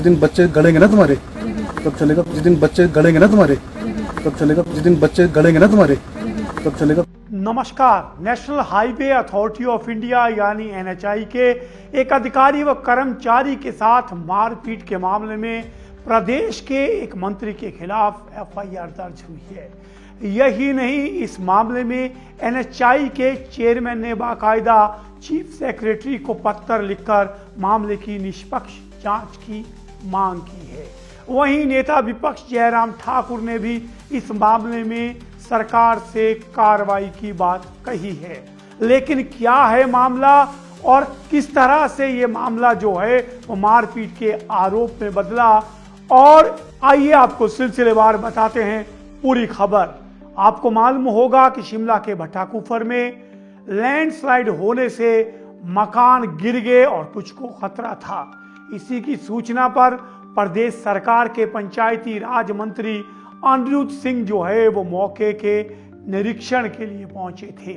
दिन बच्चे गड़ेंगे ना तुम्हारे तब चलेगा, जिस दिन बच्चे गड़ेंगे ना तुम्हारे तब चलेगा, जिस दिन बच्चे गड़ेंगे ना तुम्हारे तब चलेगा। नमस्कार। National highway authority of India यानी एनएचआई के एक अधिकारी व कर्मचारी के साथ मारपीट के मामले में प्रदेश के एक मंत्री के खिलाफ एफआईआर दर्ज हुई है। यही नहीं, इस मामले में एनएचआई के चेयरमैन ने बाकायदा चीफ सेक्रेटरी को पत्र लिखकर मामले की निष्पक्ष जांच की मांग की है। वहीं नेता विपक्ष जयराम ठाकुर ने भी इस मामले में सरकार से कार्रवाई की बात कही है। लेकिन क्या है मामला और किस तरह से ये मामला जो है वो मारपीट के आरोप में बदला, और आइए आपको सिलसिलेवार बताते हैं पूरी खबर। आपको मालूम होगा कि शिमला के भट्टाकुफर में लैंडस्लाइड होने से मकान गिर गए और कुछ को खतरा था। इसी की सूचना पर प्रदेश सरकार के पंचायती राज मंत्री अनिरुद्ध सिंह जो है वो मौके के निरीक्षण के लिए पहुंचे थे।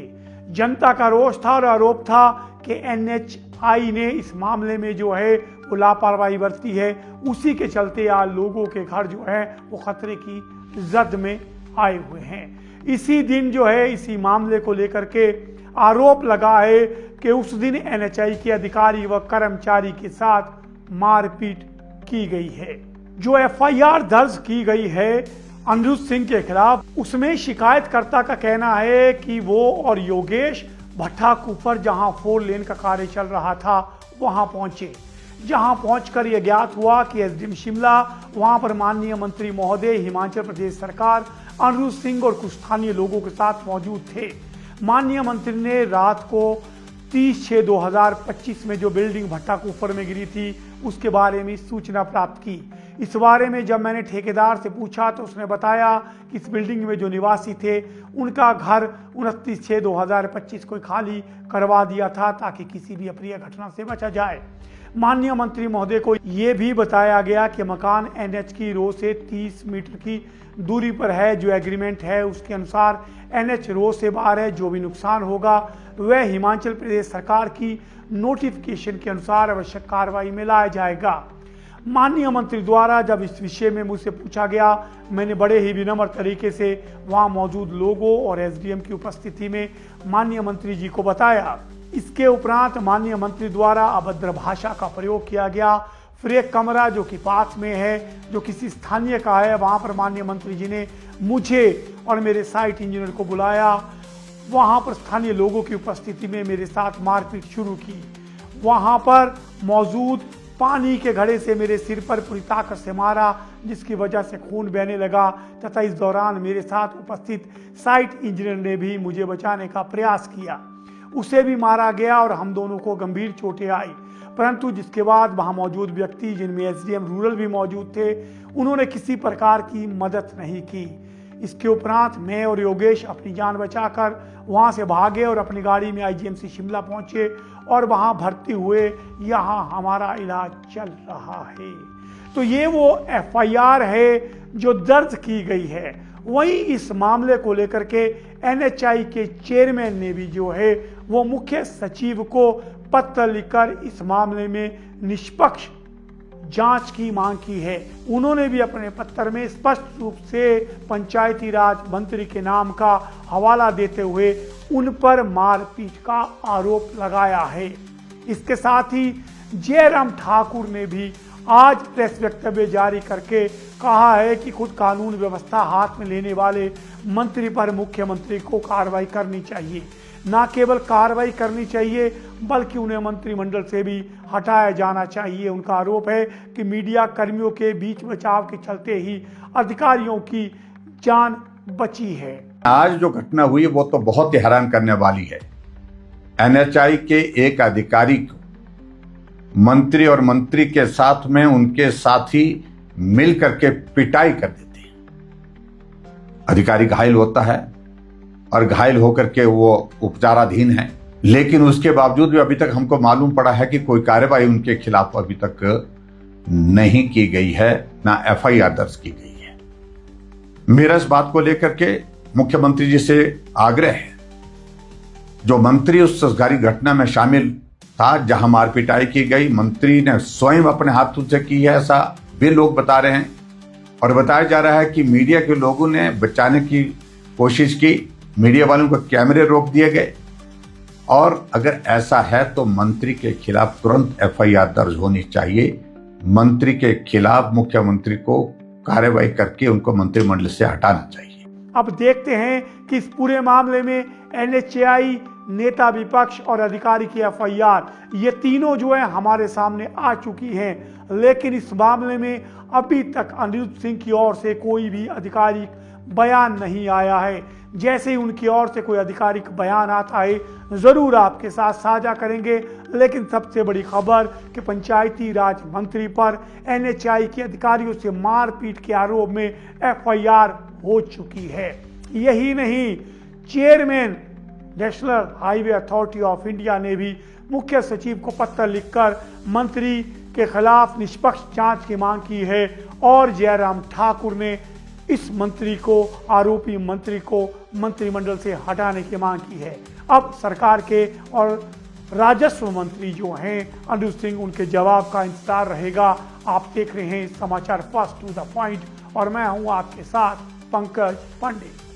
जनता का रोष था और आरोप था कि एनएचआई ने इस मामले में जो है वो लापरवाही बरती है। उसी के चलते आज लोगों के घर जो है वो खतरे की जद में आए हुए हैं। इसी दिन जो है इसी मामले को लेकर के आरोप लगा है कि उस दिन एनएचआई के अधिकारी व कर्मचारी के साथ मारपीट की गई है। जो एफआईआर दर्ज की गई है अनिरुद्ध सिंह के खिलाफ, उसमें शिकायतकर्ता का कहना है कि वो और योगेश भट्टाकुफर जहां 4 लेन का कार्य चल रहा था वहां पहुंचे। जहां पहुंचकर यह ज्ञात हुआ कि एसडीएम शिमला वहां पर माननीय मंत्री महोदय, हिमाचल प्रदेश सरकार, अनिरुद्ध सिंह और कुछ स्थानीय लोगों के साथ मौजूद थे। माननीय मंत्री ने रात को 30/6/2025 में जो बिल्डिंग भट्टाकुफर में गिरी थी उसके बारे में सूचना प्राप्त की। इस बारे में जब मैंने ठेकेदार से पूछा तो उसने बताया कि इस बिल्डिंग में जो निवासी थे उनका घर 29/6/2025 को खाली करवा दिया था ताकि किसी भी अप्रिय घटना से बचा जाए। माननीय मंत्री महोदय को ये भी बताया गया कि मकान एनएच की रो से 30 मीटर की दूरी पर है। जो एग्रीमेंट है उसके अनुसार एनएच रो से बाहर है। जो भी नुकसान होगा वह हिमाचल प्रदेश सरकार की नोटिफिकेशन के अनुसार आवश्यक कार्रवाई में लाया जाएगा। माननीय मंत्री द्वारा जब इस विषय में मुझसे पूछा गया, मैंने बड़े ही विनम्र तरीके से वहां मौजूद लोगों और एसडीएम की उपस्थिति में माननीय मंत्री जी को बताया। इसके उपरांत माननीय मंत्री द्वारा अभद्र भाषा का प्रयोग किया गया। फिर एक कमरा जो कि पास में है, जो किसी स्थानीय का है, वहां पर माननीय मंत्री जी ने मुझे और मेरे साइट इंजीनियर को बुलाया। वहां पर स्थानीय लोगों की उपस्थिति में मेरे साथ मारपीट शुरू की। वहां पर मौजूद पानी के घड़े से मेरे सिर पर पूरी ताकत से मारा, जिसकी वजह से खून बहने लगा तथा इस दौरान मेरे साथ उपस्थित साइट इंजीनियर ने भी मुझे बचाने का प्रयास किया। उसे भी मारा गया और हम दोनों को गंभीर चोटें आई, परंतु जिसके बाद वहां मौजूद व्यक्ति, जिनमें एसडीएम रूरल भी मौजूद थे, उन्होंने किसी प्रकार की मदद नहीं की। इसके उपरांत मैं और योगेश अपनी जान बचाकर वहां से भागे और अपनी गाड़ी में आईजीएमसी शिमला पहुंचे और वहां भर्ती हुए। यहां हमारा इलाज चल रहा है। तो ये वो एफआईआर है जो दर्ज की गई है। वहीं इस मामले को लेकर के एनएचआई के चेयरमैन ने भी जो है वो मुख्य सचिव को पत्र लिखकर इस मामले में निष्पक्ष जांच की मांग की है। उन्होंने भी अपने पत्र में स्पष्ट रूप से पंचायती राज मंत्री के नाम का हवाला देते हुए उन पर मारपीट का आरोप लगाया है। इसके साथ ही जयराम ठाकुर ने भी आज प्रेस वक्तव्य जारी करके कहा है कि खुद कानून व्यवस्था हाथ में लेने वाले मंत्री पर मुख्यमंत्री को कार्रवाई करनी चाहिए। न केवल कार्रवाई करनी चाहिए बल्कि उन्हें मंत्रिमंडल से भी हटाया जाना चाहिए। उनका आरोप है कि मीडिया कर्मियों के बीच बचाव के चलते ही अधिकारियों की जान बची है। आज जो घटना हुई वो तो बहुत ही हैरान करने वाली है। एनएचआई के एक अधिकारी को मंत्री और मंत्री के साथ में उनके साथी मिल करके पिटाई कर देते हैं। अधिकारी घायल होता है और घायल होकर के वो उपचाराधीन है, लेकिन उसके बावजूद भी अभी तक हमको मालूम पड़ा है कि कोई कार्रवाई उनके खिलाफ अभी तक नहीं की गई है, ना एफआईआर दर्ज की गई है। मेरा इस बात को लेकर के मुख्यमंत्री जी से आग्रह है, जो मंत्री उस सारी घटना में शामिल था जहां मारपिटाई की गई। मंत्री ने स्वयं अपने हाथों से की है, ऐसा भी लोग बता रहे हैं। और बताया जा रहा है कि मीडिया के लोगों ने बचाने की कोशिश की, मीडिया वालों को कैमरे रोक दिए गए। और अगर ऐसा है तो मंत्री के खिलाफ तुरंत एफआईआर दर्ज होनी चाहिए। मंत्री के खिलाफ मुख्यमंत्री को कार्रवाई करके उनको मंत्रिमंडल से हटाना चाहिए। अब देखते हैं कि इस पूरे मामले में एनएचएआई, नेता विपक्ष और अधिकारी की एफआईआर, ये तीनों जो है हमारे सामने आ चुकी हैं, लेकिन इस मामले में अभी तक अनिरुद्ध सिंह की ओर से कोई भी आधिकारिक बयान नहीं आया है। जैसे ही उनकी ओर से कोई आधिकारिक बयान आता है जरूर आपके साथ साझा करेंगे। लेकिन सबसे बड़ी खबर कि पंचायती राज मंत्री पर एनएचएआई के अधिकारियों से मारपीट के आरोप में एफआईआर हो चुकी है। यही नहीं, chairman national highway authority of India ने भी मुख्य सचिव को पत्र लिखकर मंत्री के खिलाफ निष्पक्ष जांच की मांग की है और जयराम ठाकुर ने इस मंत्री को, आरोपी मंत्री को मंत्रिमंडल से हटाने की मांग की है। अब सरकार के और राजस्व मंत्री जो हैं अनिरुद्ध सिंह, उनके जवाब का इंतजार रहेगा। आप देख रहे हैं समाचार फर्स्ट टू द पॉइंट और मैं हूं आपके साथ पंकज पांडे।